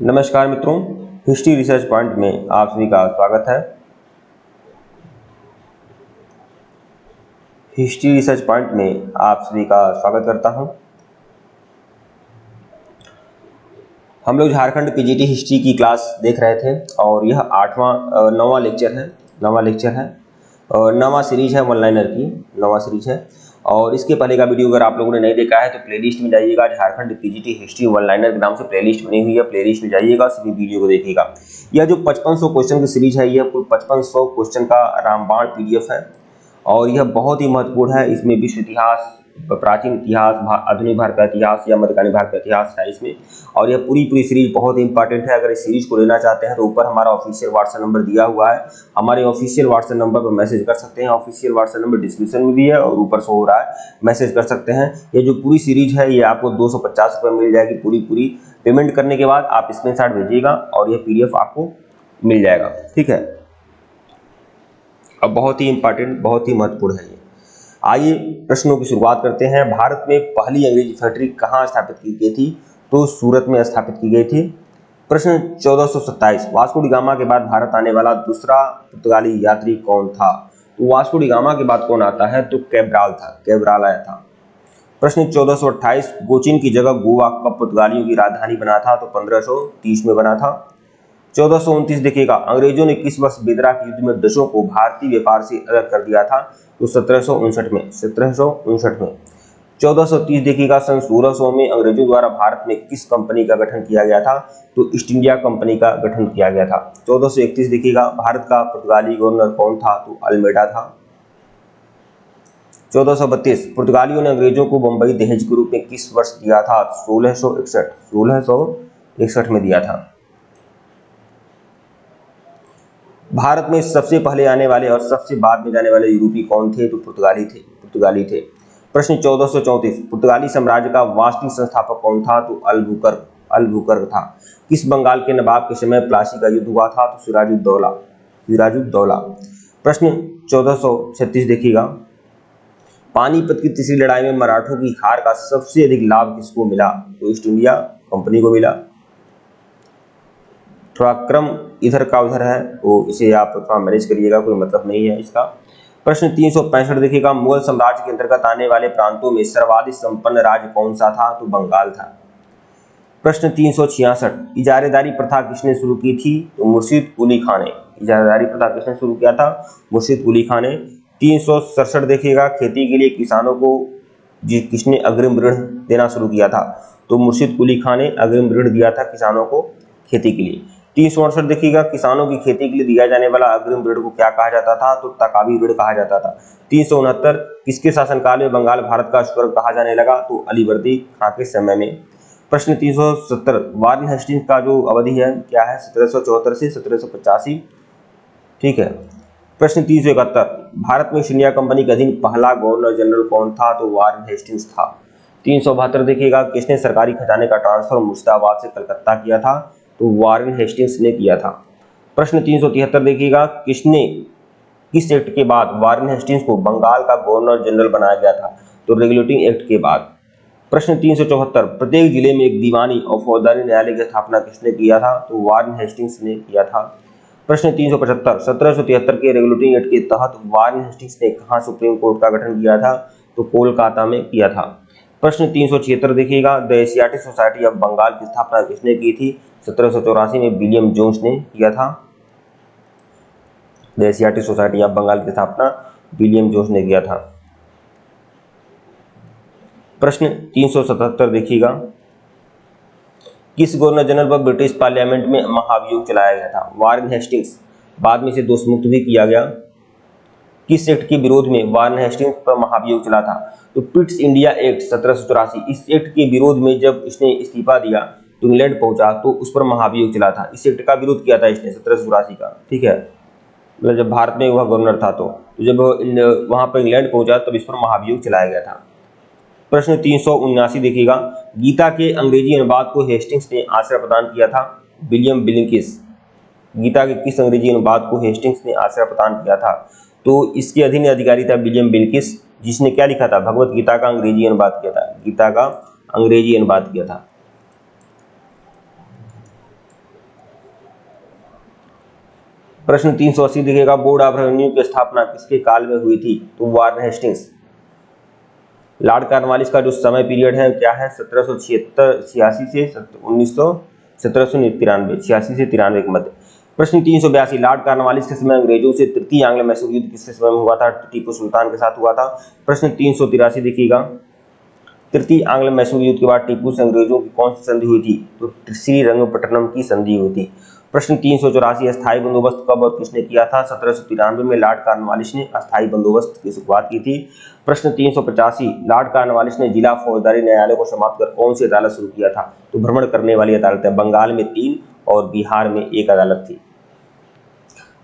नमस्कार मित्रों, history research point में आप सभी का स्वागत है। हिस्ट्री रिसर्च पॉइंट में आप सभी का स्वागत करता हूं। हम लोग झारखंड पीजीटी हिस्ट्री की क्लास देख रहे थे और यह नौवां लेक्चर है और नवा सीरीज है, वन लाइनर की नवा सीरीज है। और इसके पहले का वीडियो अगर आप लोगों ने नहीं देखा है तो प्लेलिस्ट में जाइएगा, Jharkhand PGT history one liner के नाम से प्लेलिस्ट बनी हुई है, प्लेलिस्ट में जाइएगा, सभी वीडियो को देखिएगा। यह जो 5500 क्वेश्चन की सीरीज है, यह कुल 5500 क्वेश्चन का रामबाण पीडीएफ है और यह बहुत ही महत्वपूर्ण है। इसमें विश्व इतिहास, प्राचीन इतिहास, आधुनिक भारत का इतिहास या मध्यकालीन भारत का इतिहास है इसमें। और यह पूरी सीरीज बहुत ही इंपॉर्टेंट है। अगर इस सीरीज को लेना चाहते हैं तो ऊपर हमारा ऑफिशियल व्हाट्सएप नंबर दिया हुआ है, हमारे ऑफिशियल व्हाट्सएप नंबर पर मैसेज कर सकते हैं। ऑफिशियल व्हाट्सएप नंबर डिस्क्रिप्शन में भी है और ऊपर शो हो रहा है, मैसेज कर सकते हैं। ये जो पूरी सीरीज है ये आपको 250 रुपये मिल जाएगी। पूरी पेमेंट करने के बाद आप स्क्रीनशॉट भेजिएगा और यह पीडीएफ आपको मिल जाएगा, ठीक है। अब बहुत ही इंपॉर्टेंट, बहुत ही महत्वपूर्ण है ये। आइए प्रश्नों की शुरुआत करते हैं। भारत में पहली अंग्रेजी फैक्ट्री कहाँ स्थापित की गई थी? तो सूरत में स्थापित की गई थी। प्रश्न 1427, वास्को डी गामा के बाद भारत आने वाला दूसरा पुर्तगाली यात्री कौन था? तो वास्को डी गामा के बाद कौन आता है? तो कैब्राल था, कैब्राल आया था। प्रश्न 1428, कोचीन की जगह गोवा कब पुर्तगालियों की राजधानी बना था? तो 1530 में बना था। 1429 देखिएगा, अंग्रेजों ने किस वर्ष बेदरा के युद्ध में डचों को भारतीय व्यापार से अलग कर दिया था? तो 1759 में, 1759 में। 1430 देखिएगा, सन 1600 में अंग्रेजों द्वारा भारत में किस कंपनी का गठन किया गया था? तो ईस्ट इंडिया कंपनी का गठन किया गया था। 1431 देखिएगा, भारत का पुर्तगाली गवर्नर कौन था? तो अल्मेडा था। 1432, पुर्तगालियों ने अंग्रेजों को बंबई दहेज के रूप में किस वर्ष दिया था? 1661 में दिया था। भारत में सबसे पहले आने वाले और सबसे बाद में जाने वाले यूरोपीय कौन थे? तो पुर्तगाली थे। प्रश्न 1434, पुर्तगाली साम्राज्य का वास्तविक संस्थापक कौन था? तो अल-बुकर्क था। किस बंगाल के नवाब के समय प्लासी का युद्ध हुआ था? तो सिराजुद्दौला। प्रश्न 1436 देखिएगा, पानीपत की तीसरी लड़ाई में मराठों की हार का सबसे अधिक लाभ किसको मिला? तो ईस्ट इंडिया कंपनी को मिला। थोड़ा क्रम इधर का उधर है तो इसे आप थोड़ा मैनेज करिएगा, कोई मतलब नहीं है इसका। प्रश्न 365 देखिएगा, मुगल साम्राज्य के अंतर्गत आने वाले प्रांतों में सर्वाधिक संपन्न राज्य कौन सा था? तो बंगाल था। प्रश्न 366, इजारेदारी प्रथा किसने शुरू की थी? तो मुर्शिद कुली खान ने। इजारेदारी प्रथा किसने शुरू किया था? मुर्शिद कुली खान ने। 367 देखिएगा, खेती के लिए किसानों को किसने अग्रिम ऋण देना शुरू किया था? तो मुर्शिद कुली खान ने अग्रिम ऋण दिया था किसानों को खेती के लिए। 368 देखिएगा, किसानों की खेती के लिए दिया जाने वाला अग्रिम ऋण को क्या कहा जाता था? तो तकावी ऋण कहा जाता था। 369, किसके शासनकाल में बंगाल भारत का स्वर्ग कहा जाने लगा? तो अलीवर्दी खां के समय में। प्रश्न 370, वारेन हेस्टिंग्स का जो अवधि है क्या है? 1774 से 1785, ठीक है। प्रश्न 371, भारत में ईस्ट इंडिया कंपनी के अधीन पहला गवर्नर जनरल कौन था? तो वारेन हेस्टिंग्स था। 372 देखिएगा, किसने सरकारी खजाने का ट्रांसफर मुर्शिदाबाद से कलकत्ता किया था? तो वारेन हेस्टिंग्स ने किया था। प्रश्न 373 देखिएगा, किस एक्ट के बाद वारेन हेस्टिंग्स को बंगाल का गवर्नर जनरल बनाया गया था? तो रेगुलेटिंग एक्ट के बाद। प्रश्न 374, प्रत्येक जिले में एक दीवानी और फौजदारी न्यायालय की स्थापना किसने किया था? तो वारेन हेस्टिंग्स ने किया था। प्रश्न 375, 1773 के रेगुलेटिंग एक्ट के तहत वारेन हेस्टिंग्स ने कहाँ सुप्रीम कोर्ट का गठन किया था? तो कोलकाता में किया था। प्रश्न 376 देखिएगा, the Asiatic Society of Bengal की स्थापना किसने की थी? 1784 में विलियम जोन्स ने किया था। The Asiatic Society of Bengal की स्थापना विलियम जोन्स ने किया था। प्रश्न 377 देखिएगा, किस गवर्नर जनरल पर ब्रिटिश पार्लियामेंट में महाभियोग चलाया गया था? वारेन हेस्टिंग्स, बाद में इसे दोषमुक्त भी किया गया। किस एक्ट के विरोध में वारेन हेस्टिंग्स पर महाभियोग चला था? तो पिट्स इंडिया एक्ट 1784। इस एक्ट के विरोध में जब इसने इस्तीफा दिया तो इंग्लैंड पहुंचा तो उस पर महाभियोग चला था। इस एक्ट का विरोध किया था इसने 1784 का, ठीक है। मतलब जब भारत में वह गवर्नर था तो जब वहां पर इंग्लैंड पहुंचा तब इस पर महाभियोग चलाया गया था। प्रश्न 379 देखिएगा, गीता के अंग्रेजी अनुवाद को हेस्टिंग्स ने आश्रय प्रदान किया था? विलियम बिलिंकिस। गीता के किस अंग्रेजी अनुवाद को हेस्टिंग्स ने आश्रय प्रदान किया था? तो इसके अधीन अधिकारी था विलियम बिलिंकिस, जिसने क्या लिखा था? भगवत गीता का अंग्रेजी अनुवाद किया था। गीता का अंग्रेजी अनुवाद किया था। प्रश्न 380 देखिएगा, बोर्ड ऑफ रेवेन्यू की स्थापना किसके काल में हुई थी? तो वारन हेस्टिंग्स। लॉर्ड कॉर्नवालिस का जो समय पीरियड है क्या है? 1776 से 1793 के मध्य। प्रश्न 382, लॉर्ड कॉर्नवालिस के समय अंग्रेजों से तृतीय आंग्ल मैसूर युद्ध किसके समय में हुआ था? टीपू सुल्तान के साथ हुआ था। प्रश्न 383 देखिएगा, तृतीय आंग्ल मैसूर युद्ध के बाद टीपू से अंग्रेजों की कौन सी संधि हुई थी? तो श्रीरंगपट्टनम की संधि हुई थी। प्रश्न 384, अस्थायी बंदोबस्त कब और किसने किया था? 1793 में लॉर्ड कॉर्नवालिस ने अस्थायी बंदोबस्त की शुरुआत की थी। प्रश्न 385, लॉर्ड कॉर्नवालिस ने जिला फौजदारी न्यायालय को समाप्त कर कौन सी अदालत शुरू किया था? तो भ्रमण करने वाली अदालत है। बंगाल में 3 और बिहार में 1 अदालत थी।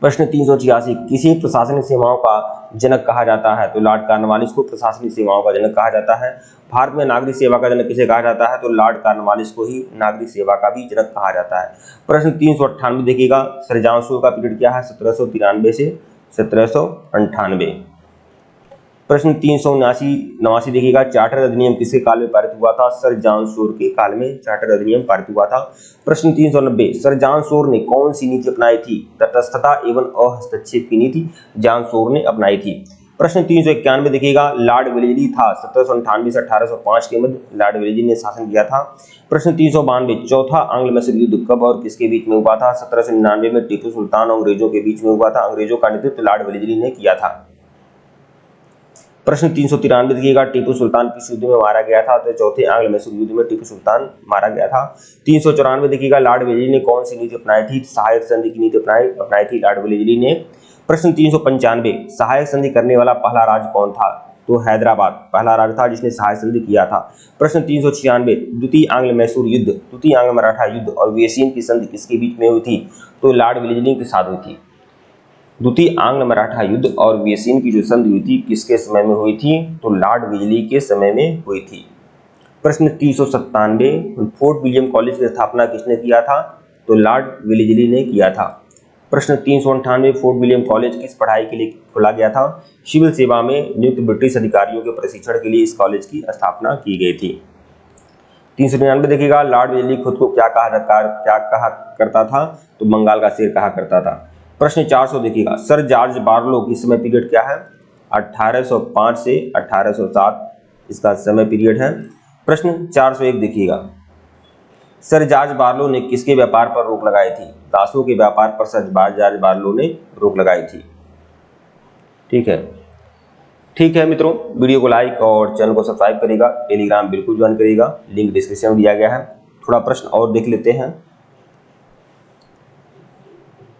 प्रश्न 386, किसी प्रशासनिक सेवाओं का जनक कहा जाता है? तो लॉर्ड कॉर्नवालिस को प्रशासनिक सेवाओं का जनक कहा जाता है। भारत में नागरिक सेवा का जनक किसे कहा जाता है? तो लॉर्ड कॉर्नवालिस को ही नागरिक सेवा का भी जनक कहा जाता है। प्रश्न 398 देखिएगा, सर जॉन शोर का पीरियड क्या है? 1793 से 1798। प्रश्न 379 देखिएगा, चार्टर अधिनियम किसके काल में पारित हुआ था? सर जॉन शोर के काल में चार्टर अधिनियम पारित हुआ था। प्रश्न 390, सर जॉन शोर ने कौन सी नीति अपनाई थी? तटस्थता एवं अहस्तक्षेप की नीति जॉन शोर ने अपनाई थी। प्रश्न 391 देखिएगा, लॉर्ड वेलेस्ली था 1798 से 1805 के मध्य लॉर्ड वेलेस्ली ने शासन किया था। प्रश्न 392, चौथा आंग्ल मैसूर युद्ध कब और किसके बीच में हुआ था? 1799 में टीपू सुल्तान और अंग्रेजों के बीच में हुआ था। अंग्रेजों का नेतृत्व लॉर्ड वेलेस्ली ने किया था। प्रश्न 393 देखिएगा, टीपू सुल्तान किस युद्ध में मारा गया था? तो चौथे आंग्ल मैसूर युद्ध में टीपू सुल्तान मारा गया था। 394 देखिएगा, लॉर्ड वेलेस्ली ने कौन सी नीति अपनाई थी? सहायक संधि की नीति अपनाई थी लॉर्ड वेलेस्ली ने। प्रश्न 395, सहायक संधि करने वाला पहला राज्य कौन था? तो हैदराबाद पहला राज्य था जिसने सहायक संधि किया था। प्रश्न 396, द्वितीय आंग्ल मैसूर युद्ध, द्वितीय आंग्ल मराठा युद्ध और वेसिन की संधि किसके बीच में हुई थी? तो लॉर्ड वेलेस्ली के साथ हुई थी। द्वितीय आंग्ल मराठा युद्ध और वेसिन की जो संधि हुई थी किसके समय में हुई थी? तो लॉर्ड वेलेस्ली के समय में हुई थी। प्रश्न 397, फोर्ट विलियम कॉलेज की स्थापना किसने किया था? तो लॉर्ड वेलेस्ली ने किया था। प्रश्न 398, फोर्ट विलियम कॉलेज किस पढ़ाई के लिए खोला गया था? सिविल सेवा में नियुक्त ब्रिटिश अधिकारियों के प्रशिक्षण के लिए इस कॉलेज की स्थापना की गई थी। 399 देखिएगा, लॉर्ड वेलेस्ली खुद को क्या कहा करता था? तो बंगाल का शेर कहा करता था। प्रश्न 400 देखिएगा, सर जॉर्ज बार्लो की समय पीरियड क्या है? 1805 से 1807 इसका समय पीरियड है। प्रश्न 401 देखिएगा, सर जॉर्ज बार्लो ने किसके व्यापार पर रोक लगाई थी? दासों के व्यापार पर सर जॉर्ज बार्लो ने रोक लगाई थी। ठीक है मित्रों, वीडियो को लाइक और चैनल को सब्सक्राइब करिएगा। टेलीग्राम बिल्कुल ज्वाइन करिएगा, लिंक डिस्क्रिप्शन में दिया गया है। थोड़ा प्रश्न और देख लेते हैं,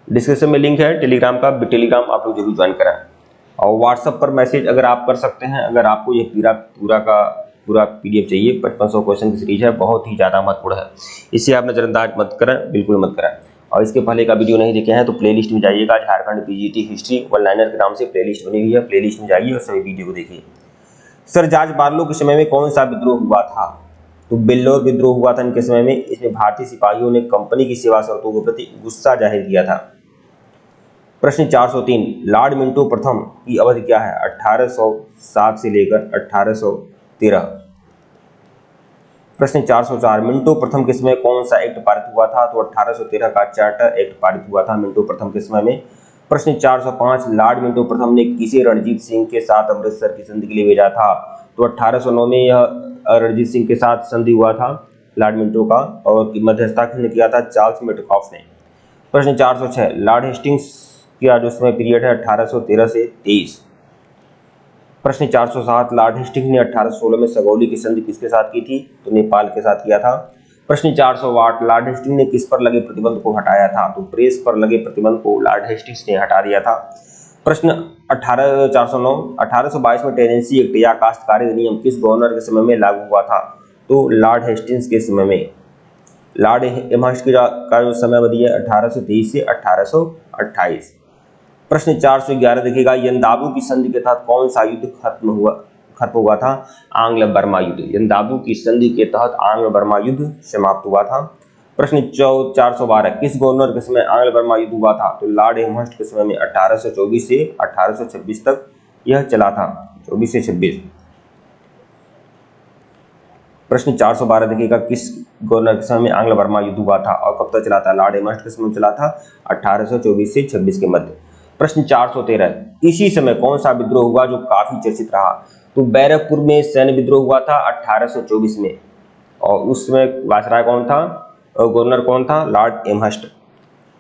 डिस्क्रिप्शन में लिंक है टेलीग्राम का, टेलीग्राम आप लोग जरूर ज्वाइन कराएं। और व्हाट्सएप पर मैसेज अगर आप कर सकते हैं, अगर आपको ये पूरा पीडीएफ चाहिए, 5500 क्वेश्चन की सीरीज है, बहुत ही ज़्यादा महत्वपूर्ण है, इसे आप नजरअंदाज मत करें, बिल्कुल मत करें। और इसके पहले का वीडियो नहीं देखे हैं तो प्लेलिस्ट में जाइएगा, Jharkhand PGT history one liner के नाम से प्लेलिस्ट बनी हुई है, प्लेलिस्ट में जाइए और सभी वीडियो को देखिए। सर जॉर्ज बार्लो के समय में कौन सा विद्रोह हुआ था? तो बेल्लोर विद्रोह हुआ था इनके समय में। इसमें भारतीय सिपाहियों ने कंपनी की सेवा शर्तों के प्रति गुस्सा जाहिर किया था। प्रश्न 403, लॉर्ड मिंटो प्रथम की अवधि क्या है? 1807 से लेकर 1813। प्रश्न 404, मिंटो प्रथम के समय कौन सा एक्ट पारित हुआ था? तो 1813 का चार्टर एक्ट पारित हुआ था मिंटो प्रथम के समय में। प्रश्न 405, लॉर्ड मिंटो प्रथम ने किसे रणजीत सिंह के साथ अमृतसर की संधि के लिए भेजा था? तो 1809 में यह रणजीत सिंह के साथ संधि हुआ था लॉर्ड मिंटो का, और मध्यस्थता किसने किया था? चार्ल्स मेटकॉफ ने। प्रश्न 406, लॉर्ड हेस्टिंग्स का जो समय पीरियड है 1813 से 23। प्रश्न 407, लॉर्ड हेस्टिंग्स ने 1816 में सगौली की संधि किसके साथ की थी? तो नेपाल के साथ किया था। प्रश्न 408, लॉर्ड हेस्टिंग्स ने किस पर लगे प्रतिबंध को हटाया था? तो प्रेस पर लगे प्रतिबंध को लॉर्ड हेस्टिंग्स ने हटा दिया था। प्रश्न 409, 1822 में टेनेंसी एक्ट या काश्तकारी अधिनियम किस गवर्नर के समय में लागू हुआ था? तो लॉर्ड हेस्टिंग्स के समय में। लॉर्ड एमहर्स्ट का जो समय अवधि है 1823 से 1828। प्रश्न 411 देखिएगा, यंदाबू की संधि के तहत कौन सा युद्ध खत्म हुआ था? आंग्ल बर्मा युद्ध। यंदाबू की संधि के तहत आंग्ल बर्मा युद्ध समाप्त हुआ था। प्रश्न 412, किस गवर्नर के समय आंग्ल बर्मा युद्ध हुआ था? तो लॉर्ड एमहर्स्ट के समय में 1824 से 1826 तक यह चला था, 24 से 26। प्रश्न 412 देखिएगा, किस गवर्नर के समय में आंग्ल बर्मा युद्ध हुआ था और कब तक चला था? लॉर्ड एमहर्स्ट के समय में चला था 1824 से 26 के मध्य। प्रश्न 413, इसी समय कौन सा विद्रोह हुआ जो काफी चर्चित रहा? तो बैरकपुर में सैन्य विद्रोह हुआ था 1824 में, और उस समय वायसराय कौन था, गवर्नर कौन था? Lord Amherst.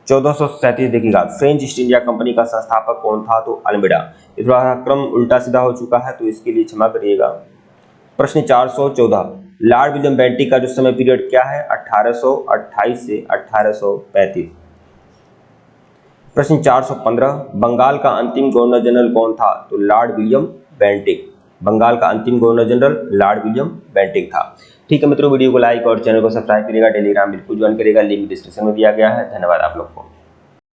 1437 देखिएगा, फ्रेंच ईस्ट इंडिया कंपनी का संस्थापक कौन था? तो अल्मीडा। ये थोड़ा क्रम उल्टा सीधा हो चुका है तो इसके लिए क्षमा करिएगा। प्रश्न 414, लॉर्ड विलियम बेंटिक का जो समय पीरियड क्या है? 1828 से 1835। प्रश्न 415, बंगाल का अंतिम गवर्नर जनरल कौन था? तो लॉर्ड विलियम बेंटिक। बंगाल का अंतिम governor general Lord William Bentinck था। ठीक है मित्रों, वीडियो को लाइक और चैनल को सब्सक्राइब करिएगा, टेलीग्राम बिल्कुल ज्वाइन करिएगा, लिंक डिस्क्रिप्शन में दिया गया है। धन्यवाद आप लोग को।